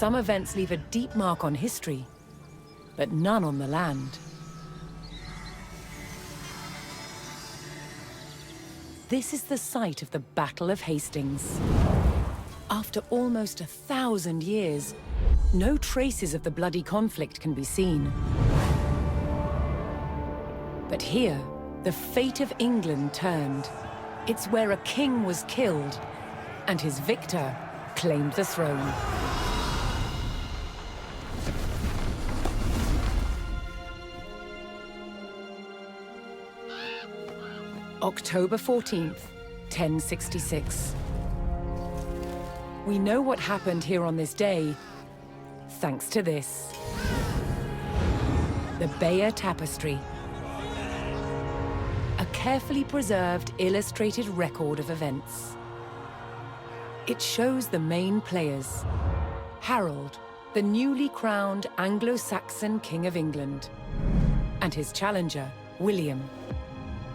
Some events leave a deep mark on history, but none on the land. This is the site of the Battle of Hastings. After almost 1,000 years, no traces of the bloody conflict can be seen. But here, the fate of England turned. It's where a king was killed, and his victor claimed the throne. October 14th, 1066. We know what happened here on this day, thanks to this. The Bayeux Tapestry. A carefully preserved, illustrated record of events. It shows the main players. Harold, the newly crowned Anglo-Saxon King of England, and his challenger, William,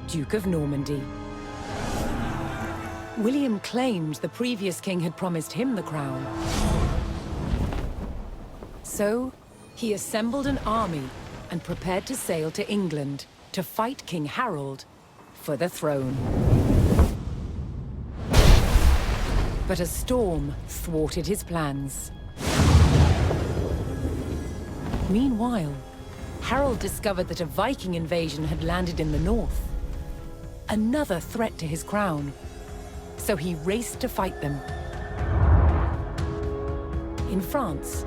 Duke of Normandy. William claimed the previous king had promised him the crown. So, he assembled an army and prepared to sail to England to fight King Harold for the throne. But a storm thwarted his plans. Meanwhile, Harold discovered that a Viking invasion had landed in the north. Another threat to his crown. So he raced to fight them. In France,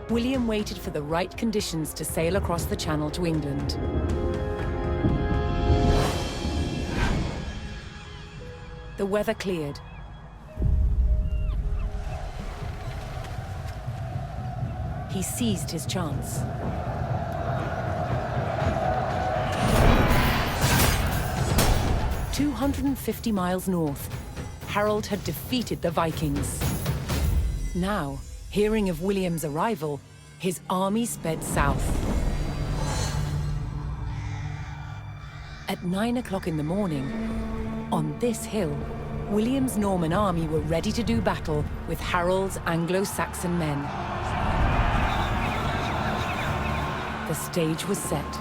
William waited for the right conditions to sail across the Channel to England. The weather cleared. He seized his chance. 250 miles north, Harold had defeated the Vikings. Now, hearing of William's arrival, his army sped south. At 9 o'clock in the morning, on this hill, William's Norman army were ready to do battle with Harold's Anglo-Saxon men. The stage was set,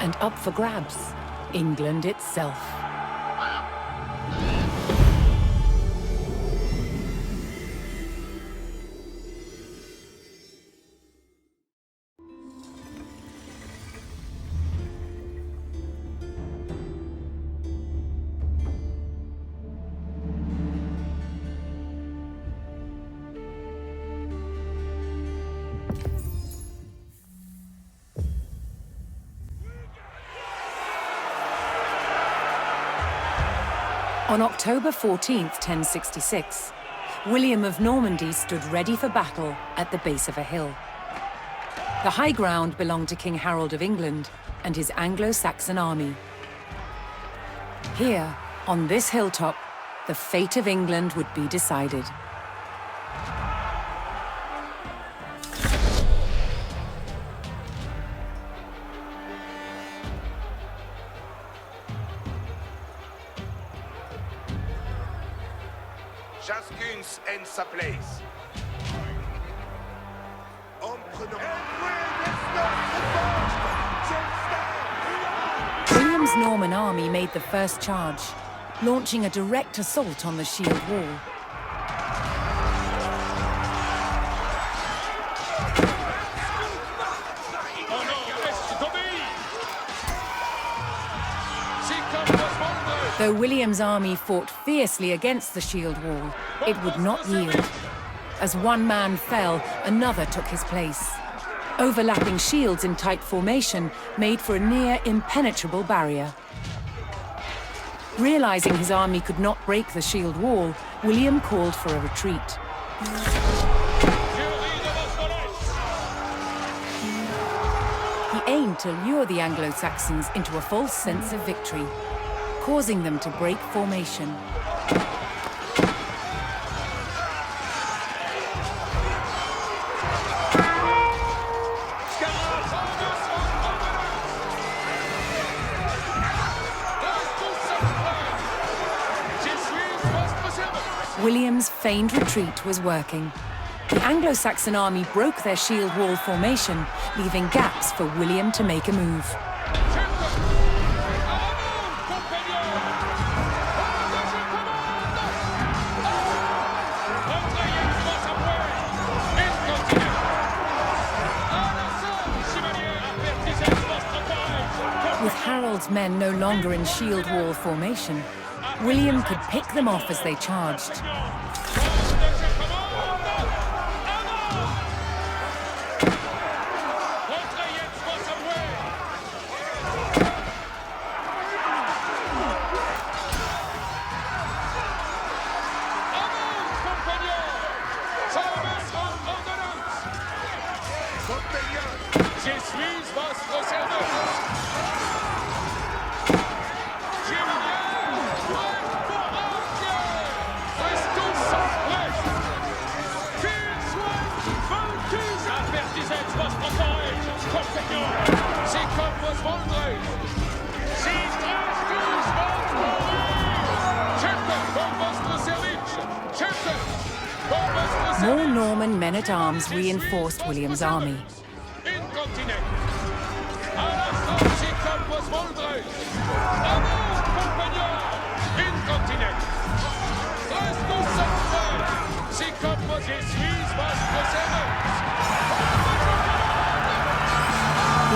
and up for grabs, England itself. On October 14th, 1066, William of Normandy stood ready for battle at the base of a hill. The high ground belonged to King Harold of England and his Anglo-Saxon army. Here, on this hilltop, the fate of England would be decided. Chacune en sa place. William's Norman army made the first charge, launching a direct assault on the shield wall. Though William's army fought fiercely against the shield wall, it would not yield. As one man fell, another took his place. Overlapping shields in tight formation made for a near impenetrable barrier. Realizing his army could not break the shield wall, William called for a retreat. He aimed to lure the Anglo-Saxons into a false sense of victory, causing them to break formation. William's feigned retreat was working. The Anglo-Saxon army broke their shield wall formation, leaving gaps for William to make a move. With Harold's men no longer in shield wall formation, William could pick them off as they charged. More Norman men-at-arms reinforced William's army. The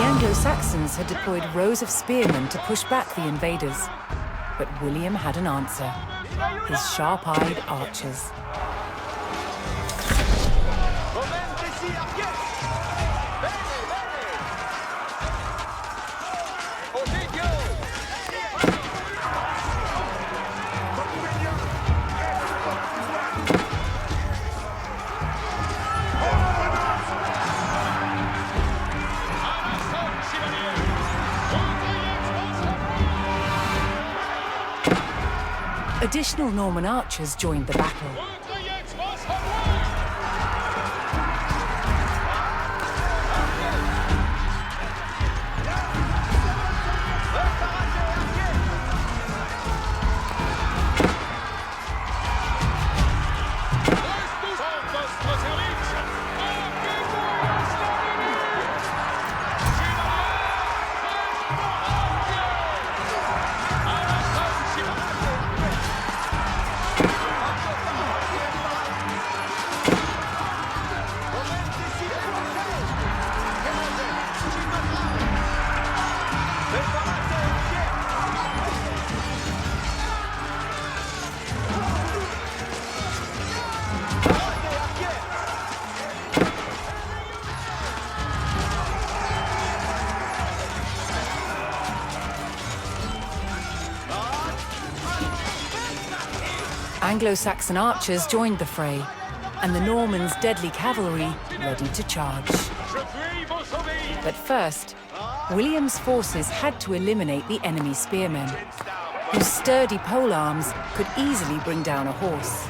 Anglo-Saxons had deployed rows of spearmen to push back the invaders. But William had an answer: his sharp-eyed archers. Additional Norman archers joined the battle. Anglo-Saxon archers joined the fray, and the Normans' deadly cavalry ready to charge. But first, William's forces had to eliminate the enemy spearmen, whose sturdy polearms could easily bring down a horse.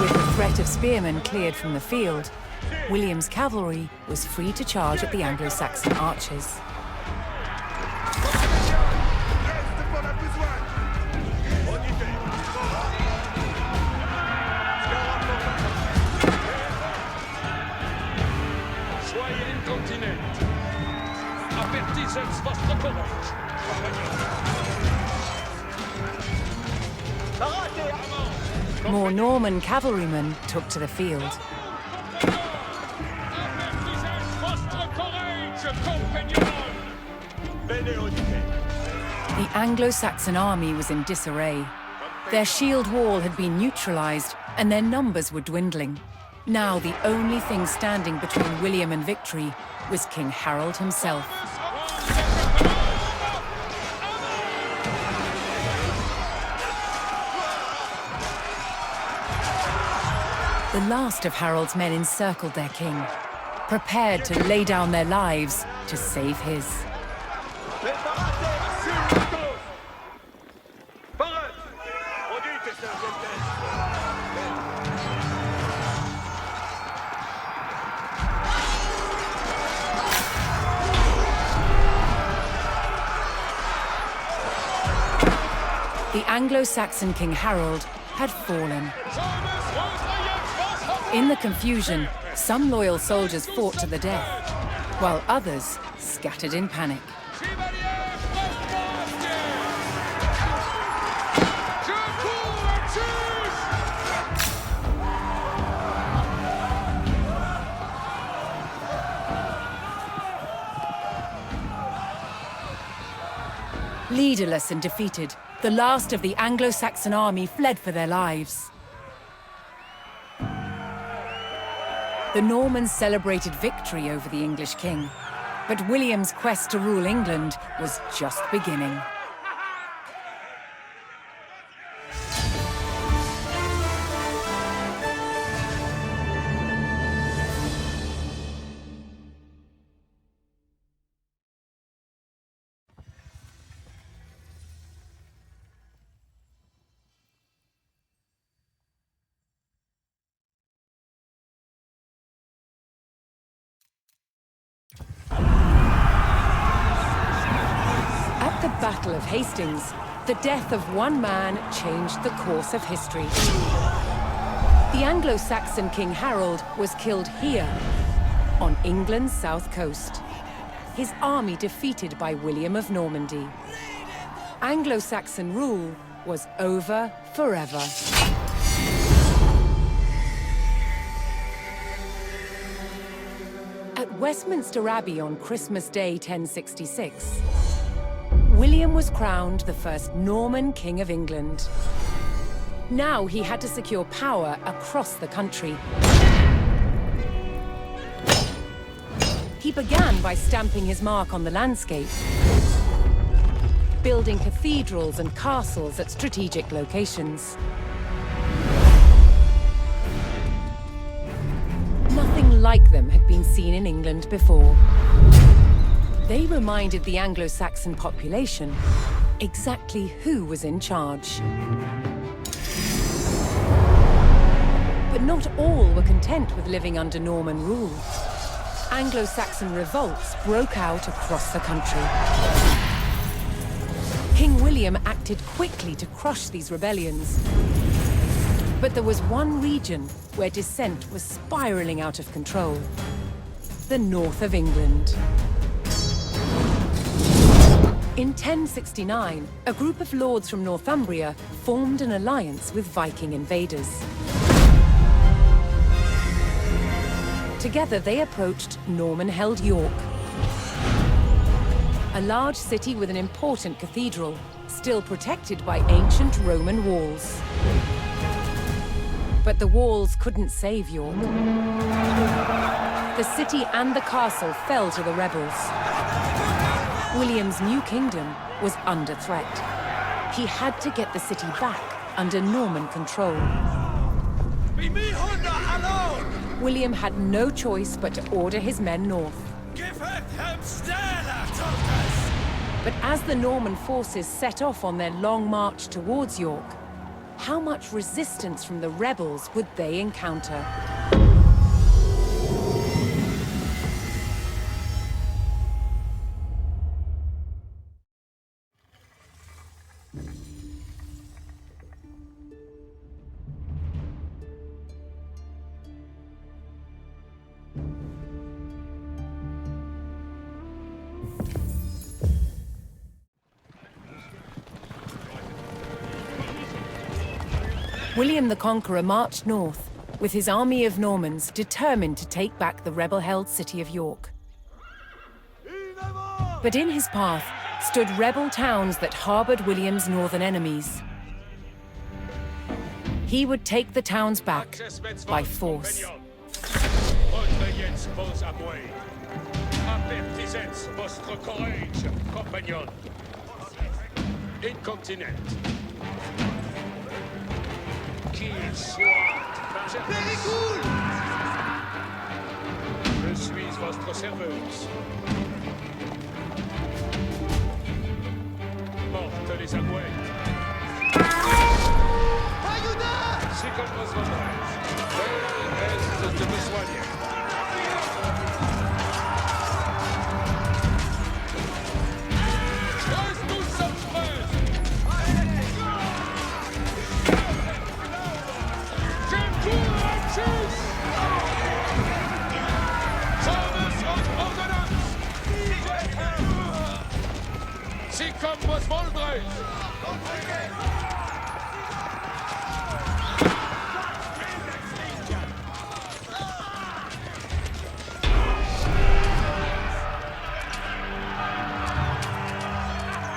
With the threat of spearmen cleared from the field, William's cavalry was free to charge at the Anglo-Saxon archers. More Norman cavalrymen took to the field. The Anglo-Saxon army was in disarray. Their shield wall had been neutralized, and their numbers were dwindling. Now the only thing standing between William and victory was King Harold himself. The last of Harold's men encircled their king, prepared to lay down their lives to save his. The Anglo-Saxon King Harold had fallen. In the confusion, some loyal soldiers fought to the death, while others scattered in panic. Leaderless and defeated, the last of the Anglo-Saxon army fled for their lives. The Normans celebrated victory over the English king, but William's quest to rule England was just beginning. At the Battle of Hastings, the death of one man changed the course of history. The Anglo-Saxon King Harold was killed here, on England's south coast. His army defeated by William of Normandy. Anglo-Saxon rule was over forever. At Westminster Abbey on Christmas Day 1066, William was crowned the first Norman King of England. Now he had to secure power across the country. He began by stamping his mark on the landscape, building cathedrals and castles at strategic locations. Nothing like them had been seen in England before. They reminded the Anglo-Saxon population exactly who was in charge. But not all were content with living under Norman rule. Anglo-Saxon revolts broke out across the country. King William acted quickly to crush these rebellions. But there was one region where dissent was spiraling out of control: the north of England. In 1069, a group of lords from Northumbria formed an alliance with Viking invaders. Together they approached Norman-held York, a large city with an important cathedral, still protected by ancient Roman walls. But the walls couldn't save York. The city and the castle fell to the rebels. William's new kingdom was under threat. He had to get the city back under Norman control. William had no choice but to order his men north. But as the Norman forces set off on their long march towards York, how much resistance from the rebels would they encounter? William the Conqueror marched north, with his army of Normans determined to take back the rebel-held city of York. But in his path stood rebel towns that harbored William's northern enemies. He would take the towns back by force. Incontinent. Qu'il soit very cool. Je suis votre serveuse. Morte les amouettes. Ayuda! C'est comme vos adresses. Est de me soigner. Comme was Voldreich!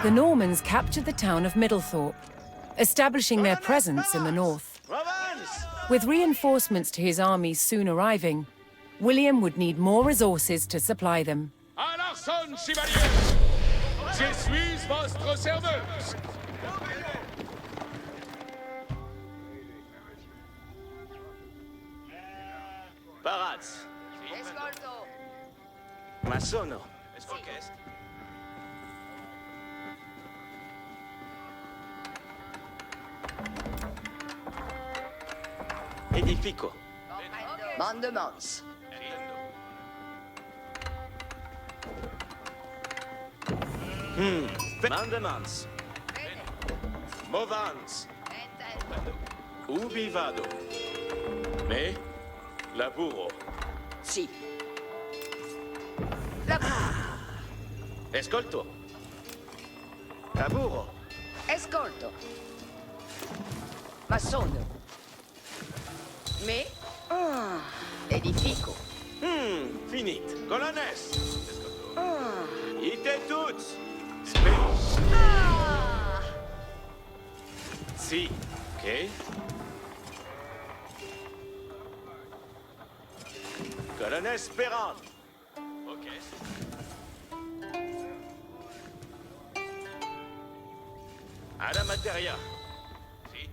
The Normans captured the town of Middlethorpe, establishing their presence in the north. With reinforcements to his armies soon arriving, William would need more resources to supply them. À l'arson, chevalier! Je suis votre serveuse! Paraz. Escolto. Ma sono. Edifico. Mandements. Mandemans. Movans. Ubi vado. Me. Laburo. Sì. Escolto. Laburo. Escolto. Ma sono. Me. Edifico. Finit. Colonnes. Ah. Ite tuts. Spero. Ah. Si. Ok. Colonnes Speran. Ok. Alla materia. Si.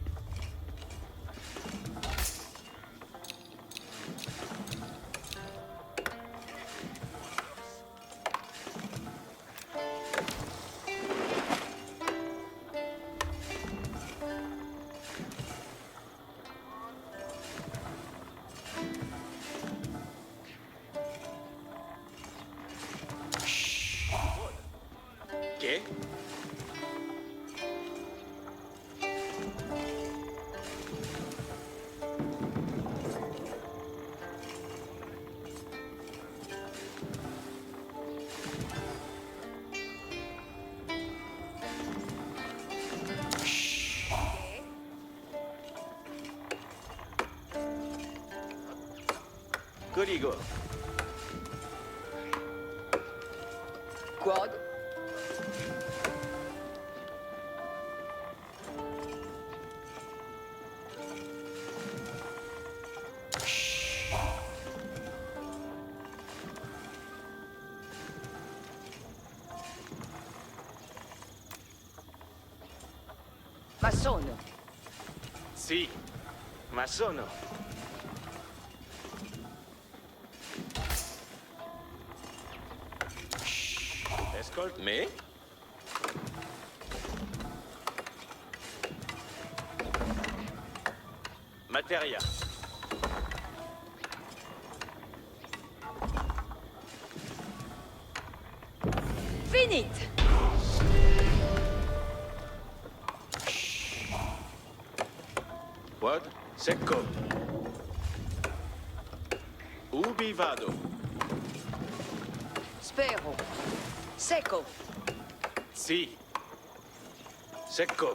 Ok. Coligo. Quod. Ma sono. Si. Ma sono. Escolt me. Materia. Finit. Quod secco. Ubi vado. Spero. Secco. Si. Secco.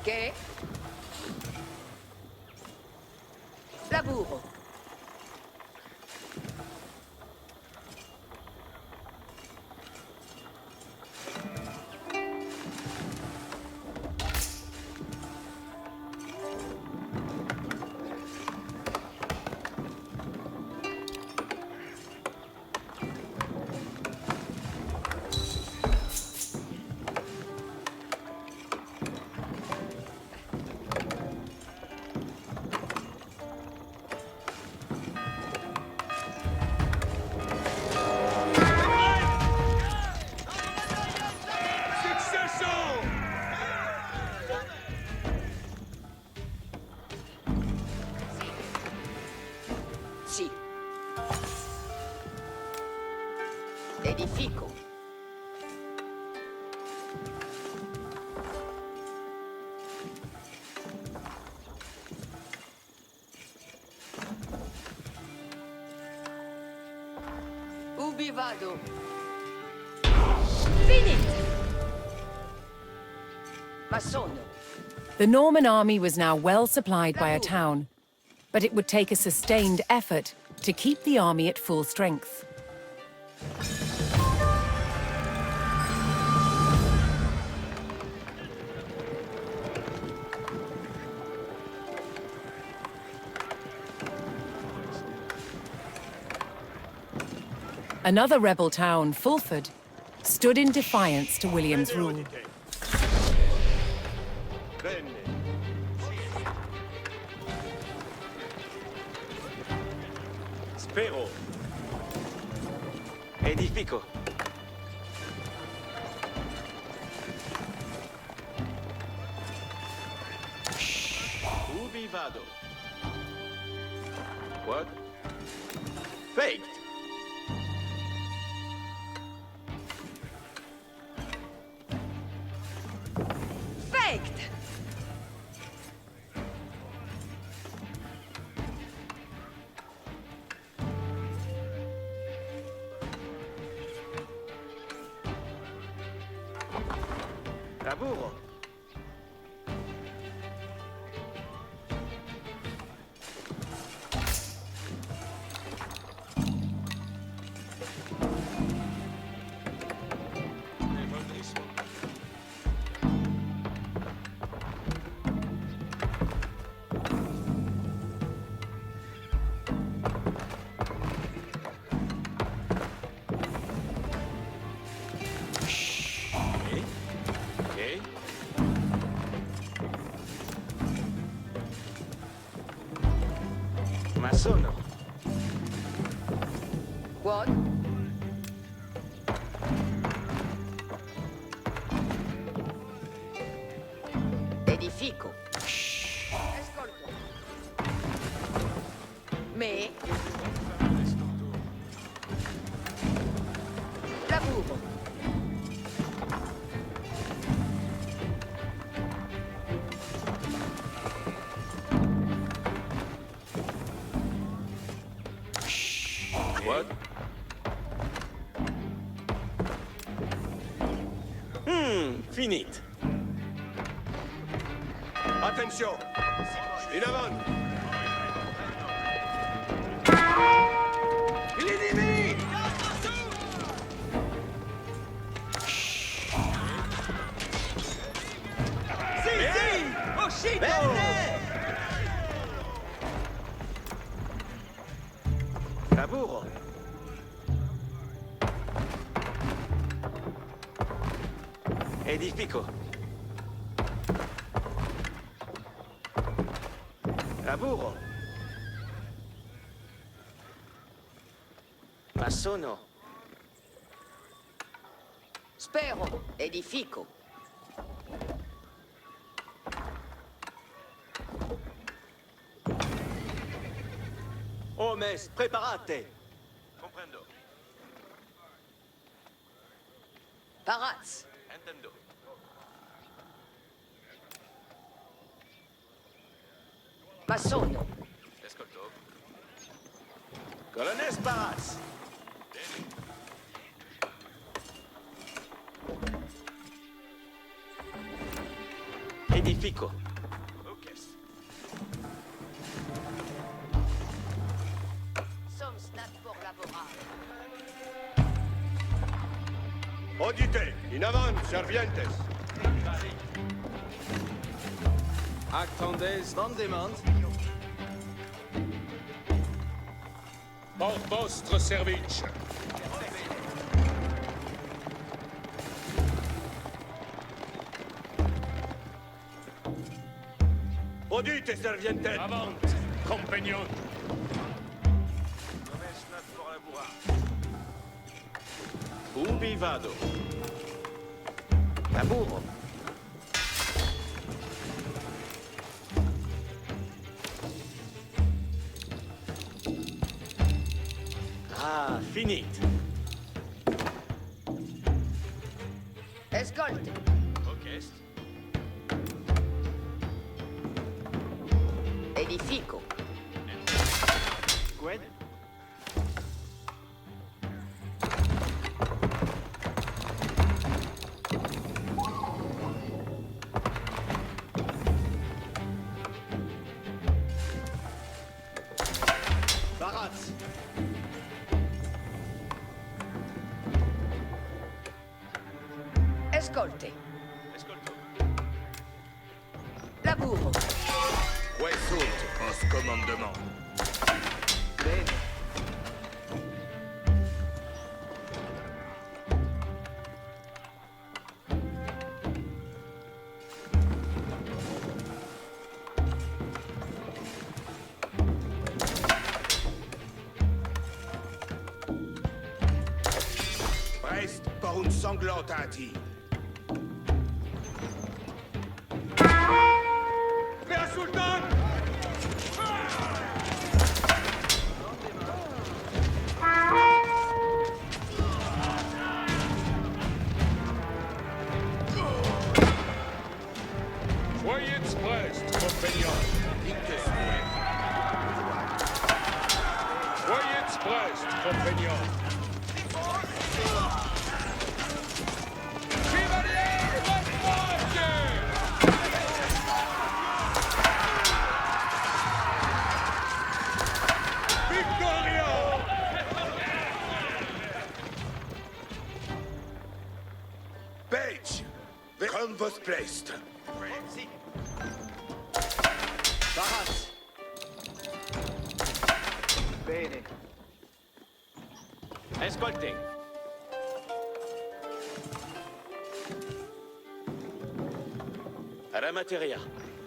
Che? Lavoro. Sì. Edifico. Ubi vado? Finito! Ma sono. The Norman army was now well supplied by a town, but it would take a sustained effort to keep the army at full strength. Another rebel town, Fulford, stood in defiance to William's rule. Bene. Spero. Edifico. Ubi vado? What? Faked. Faked! Lavoro. Okay. Ma sono. What? Edifico. Ascolto. Me. Lavoro. What? Finit. Attention! In avant! L'ennemi! Lavoro. Edifico. Lavoro. Ma sono. Spero. Edifico. Homes, preparate. Comprendo. Paraz. Intendo. Ma sono. Ascolto. Colonel Sparaz. Edifico. Ok. Audite, in avant, servientes. Attendez, Mandement. pour votre service. Audite, servientes. Avant, compagnon. Ubi vado. Laburo. Ah, finite. Escolte. Orchestre. Edifico. Gwen. Barat. Escolte. Escolto. Laburo. Que sunt, post commandement. Bene. Prest pour une sanglante hâtie. Père Sultan! Soyez prest, compagnon. Soyez prest, compagnon. Chevalier, votre Victoria! Page, comme vos placed. Barat. Bene. Escolte. Ramateria.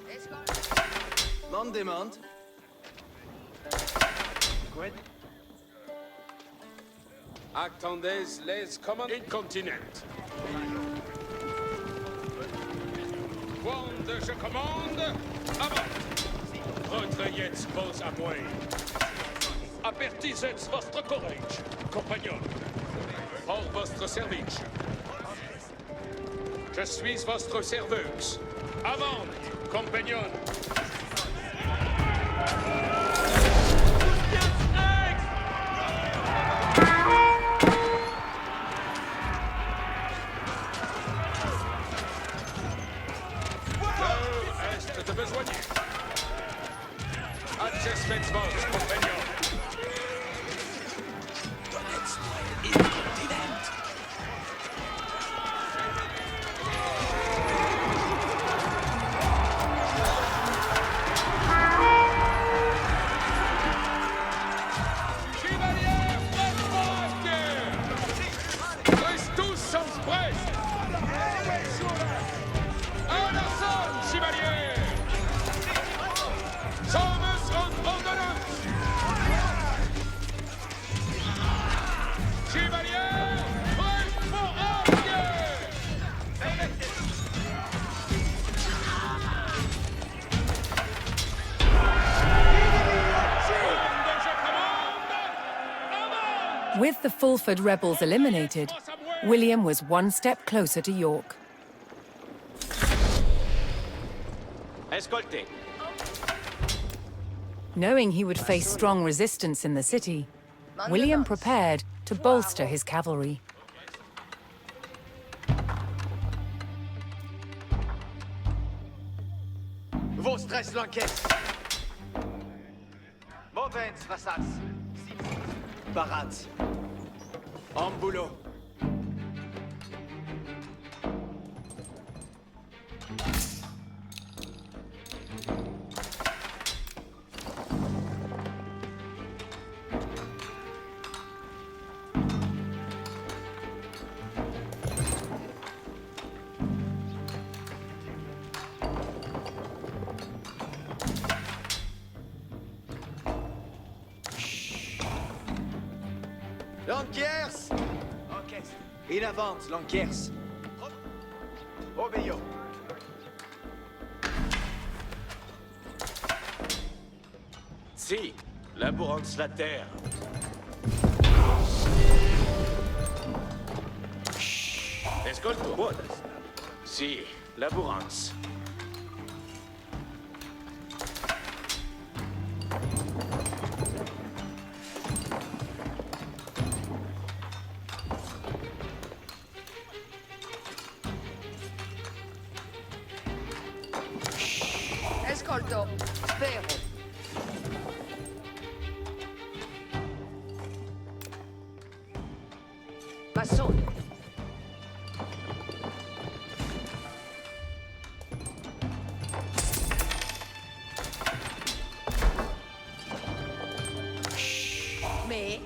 Escolte. Mandement. Gwen. Attendez les commandes incontinent. Quand je commande, avant. Retrayez vos appuis. Apertisez votre courage, compagnon. Pour votre service. Je suis votre serveuse. Avant, compagnon. Est de besoigner. Adjustment vos compagnon. With the Fulford rebels eliminated, William was one step closer to York. Escolte. Knowing he would face strong resistance in the city, William prepared to bolster his cavalry. Vostres l'enquête. Movens vasas. Barat. En boulot. Lankiers! Orchestre. In avant, Lankiers. Obéio. Si, labourance la terre. Escolto. Modest. Si, labourance. Ascolto. Spero. Massone. Me.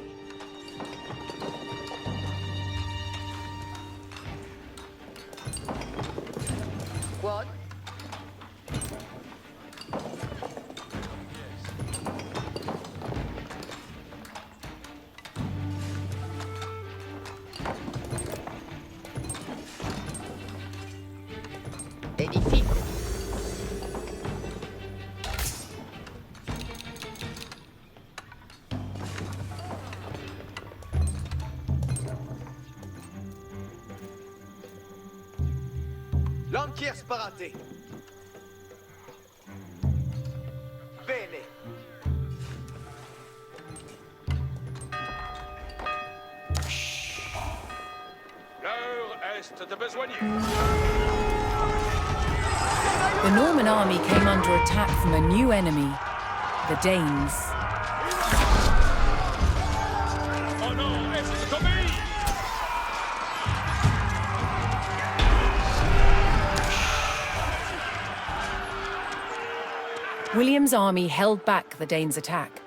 What? Edifico. Lankiers parate. Bene. L'heure est de besoigner. The Norman army came under attack from a new enemy, the Danes. Oh non, est tombé! William's army held back the Danes' attack,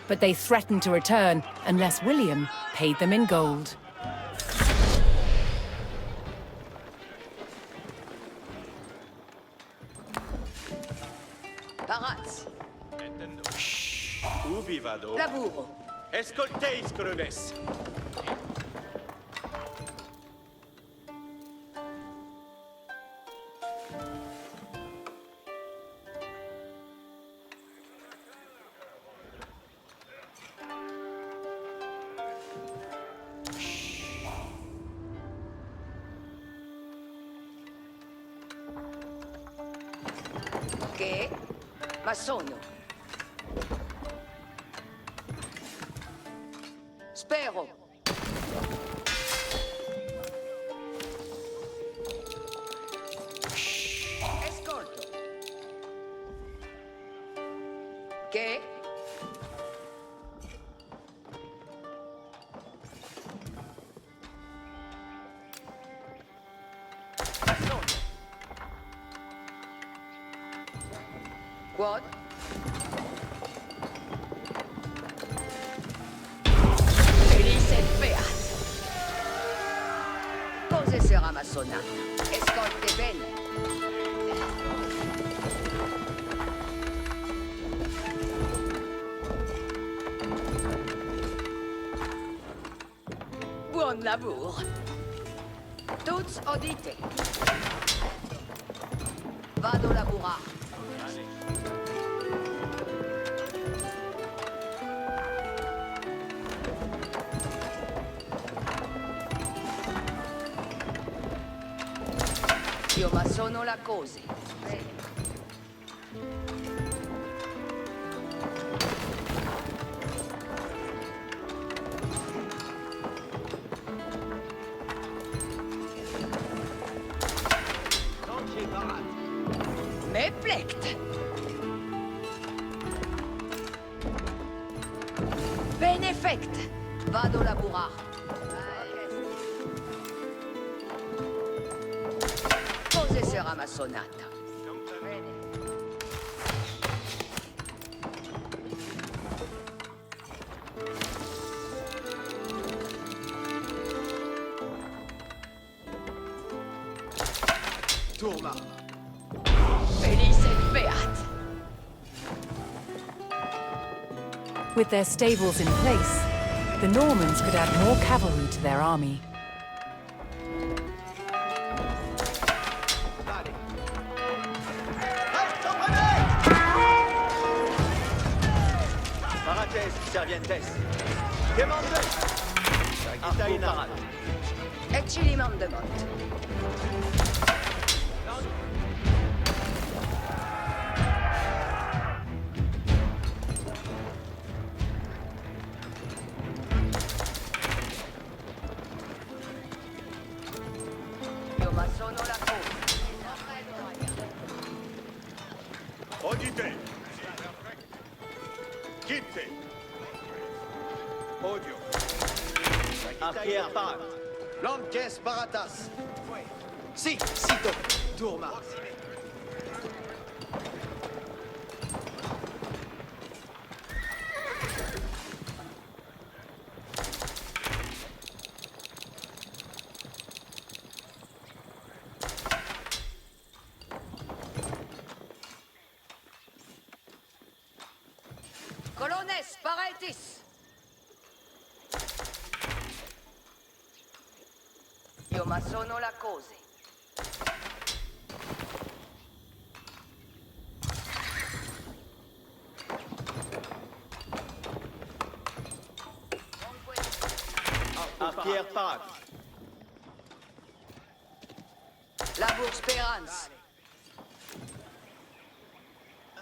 but they threatened to return unless William paid them in gold. Paraz. Ubi vado? Lavoro. Escolteis, colones. Che? Massonio. Spero. Ascolto. Che? What? Felice et beat. Cose sarà massonata. Ascolte bene. Buon lavoro. Tutti udite. Vado a lavorare. Io ma sono la cose. Lankier parate. Me plect. Benefect. Vado a lavorare. Cose sarà massonata. Bene. Tourma. Felice et beat. With their stables in place, The Normans could add more cavalry to their army. Allez. Entreprenez! Parates, servientes. Quemandes. Arco parade. Eccilimam de mot. Io ma sono la cosa. Audite. Quitte. Odio. Arrière parade. Lanques baratas. Si, sito. Tourma. Colones, paraetis. Io ma sono la cosa. Arrière parade. Labur speranza.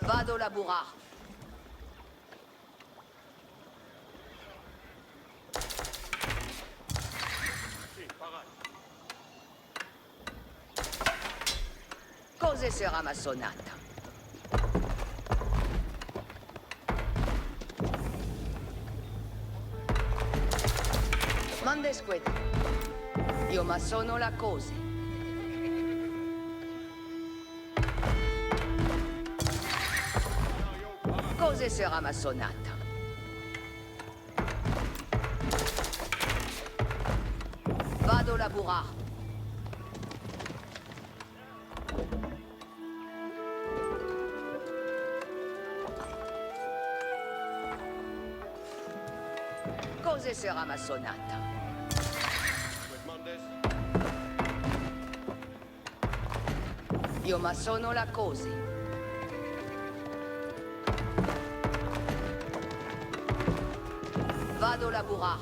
Vado laburar. Cose sarà ma sonata. Mande squadra. Io ma sono la cosa. Cose sarà ma sonata. Vado laburar. Cose sarà ma sonata. Io ma sono la cosa. Vado laburar.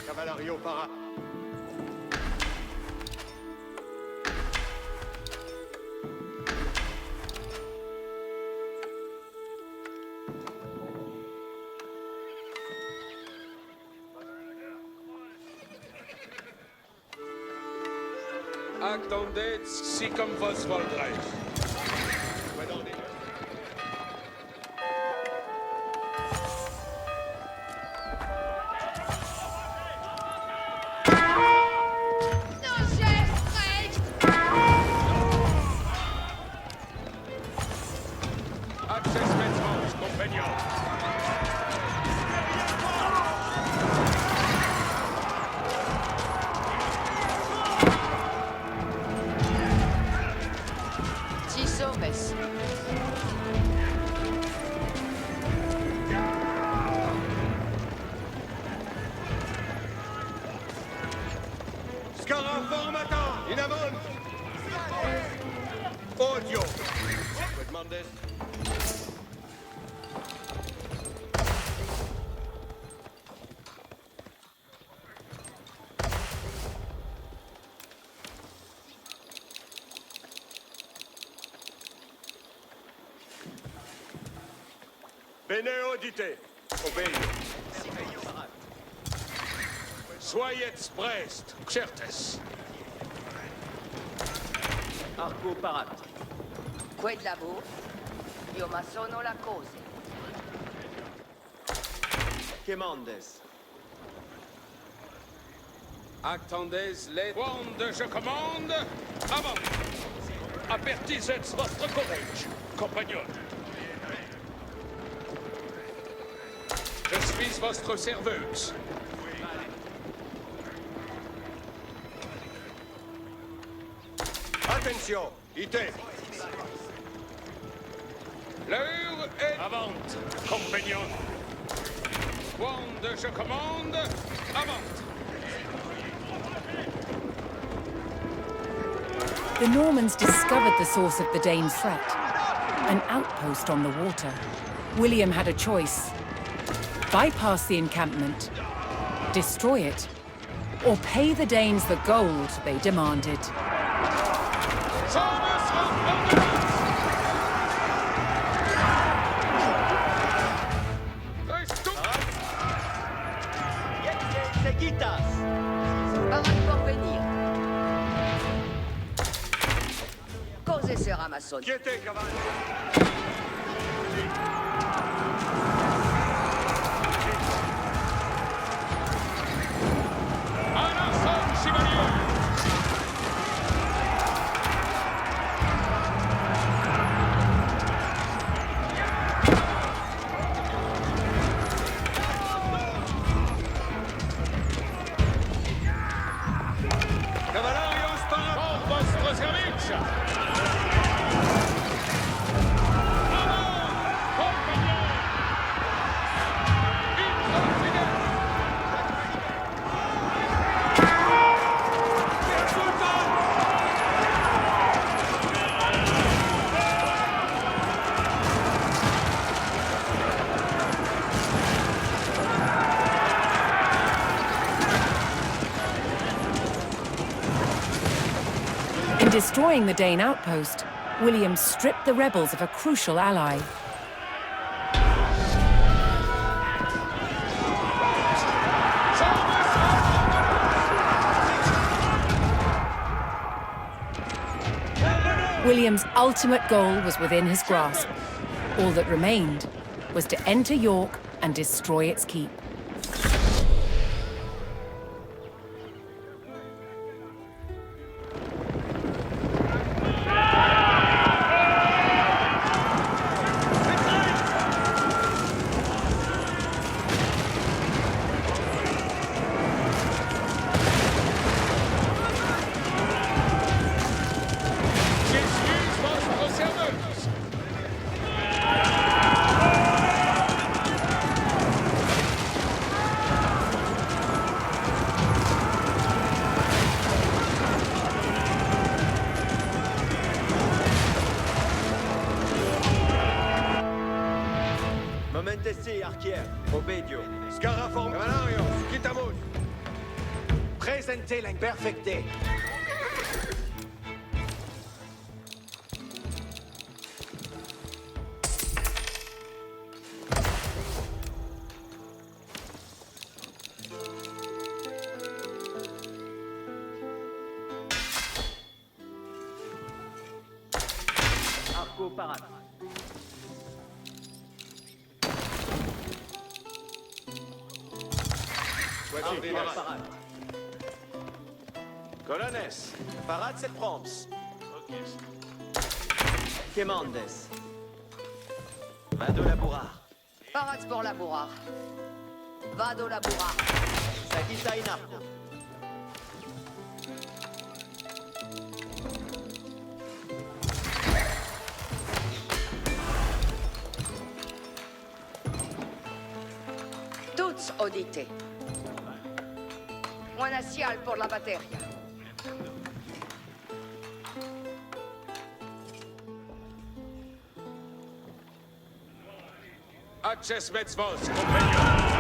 Cavallerio para. Actondet, si cum vos voldreis. Access mens compagnon. Ci sobes. Scaraformata. In avant. Odio. Mandes. Bene audite. Obéio. Soyez prest, certes. Arco parade. Quel labur. Io ma sono la cosa. Quemandes. Actendez les wand, je commande. Avant. Apertisez votre courage, compagnon. Je suis votre serveuse. Attention, ité. L'heure est... Avant, compagnon. Wand, je commande. Avant. The Normans discovered the source of the Danes' threat, an outpost on the water. William had a choice: bypass the encampment, destroy it, or pay the Danes the gold they demanded. Seguitas. Parade pour venir. Causez ce ramassone. Quiétez, cavale. Cavalarios para vostro servizio. In destroying the Dane outpost, William stripped the rebels of a crucial ally. William's ultimate goal was within his grasp. All that remained was to enter York and destroy its keep. Momentesi, arquière. Obedio. Scarafon, cavalarios, quitamos. Presente la perfecte. Arco parade. Voici, Parade. Colones. Parade, c'est France. Quemandes. Vado laburar. Parade pour labourar. Vado labourar. Sagita in arco. Tuts audite. Buona sial pour la batteria. Acces metzvos, compagnon.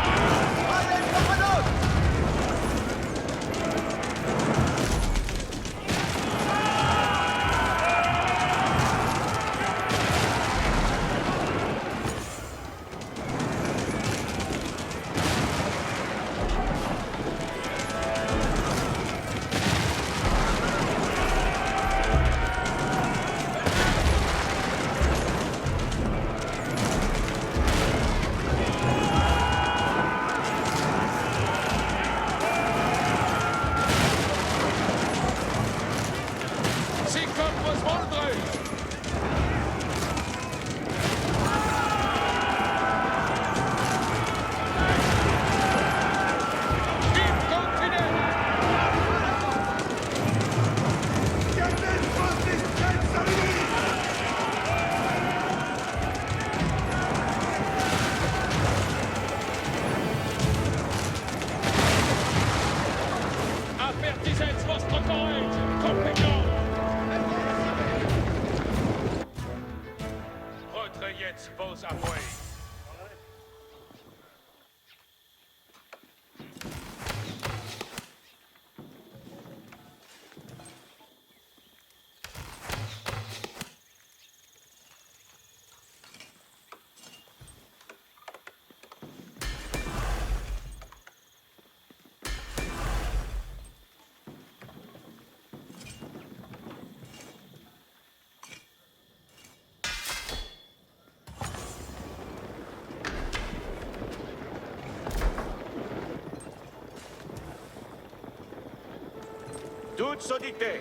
vos avoués. Toute sodité.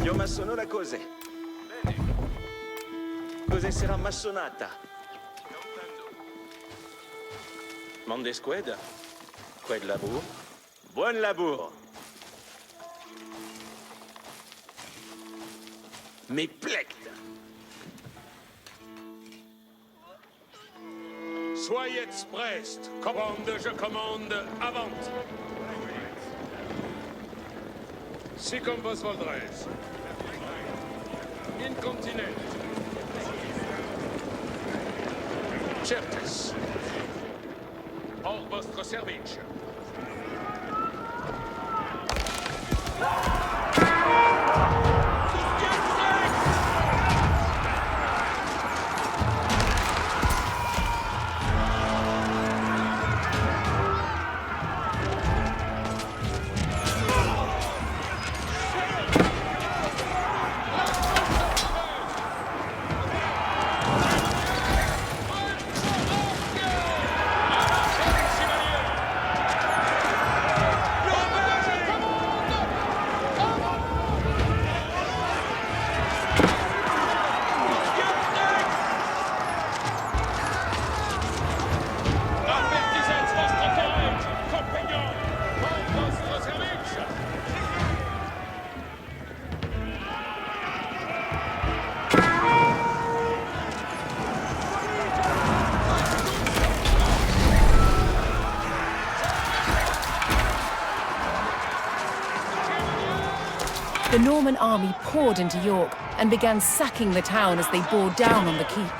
Io massono la cose. Cose sarà massonata. Mondes qued? Qued labour? Buon labour. Mi plecta. Soyez prest. Commande, je commande, avant. Si comme vos voldrez. Incontinent. Certes. Hors vostre service. The Norman army poured into York and began sacking the town as they bore down on the keep.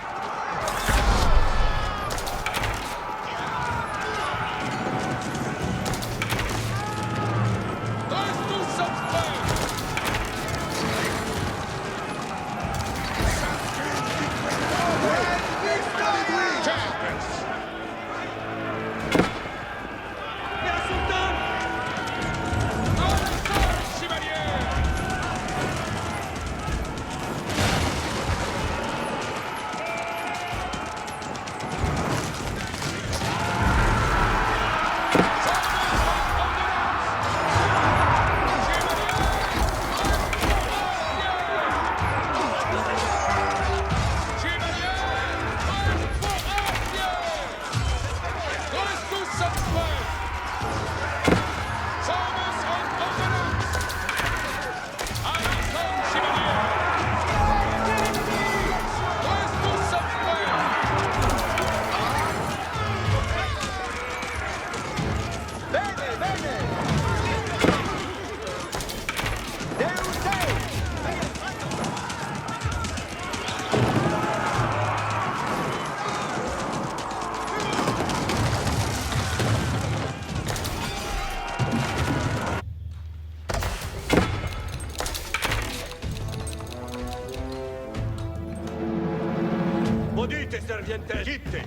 Maudite serviente, quitte.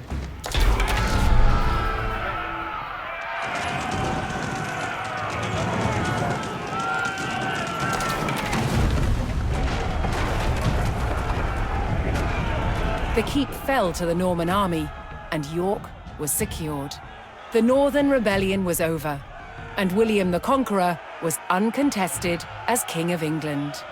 The keep fell to the Norman army, and York was secured. The Northern Rebellion was over, and William the Conqueror was uncontested as King of England.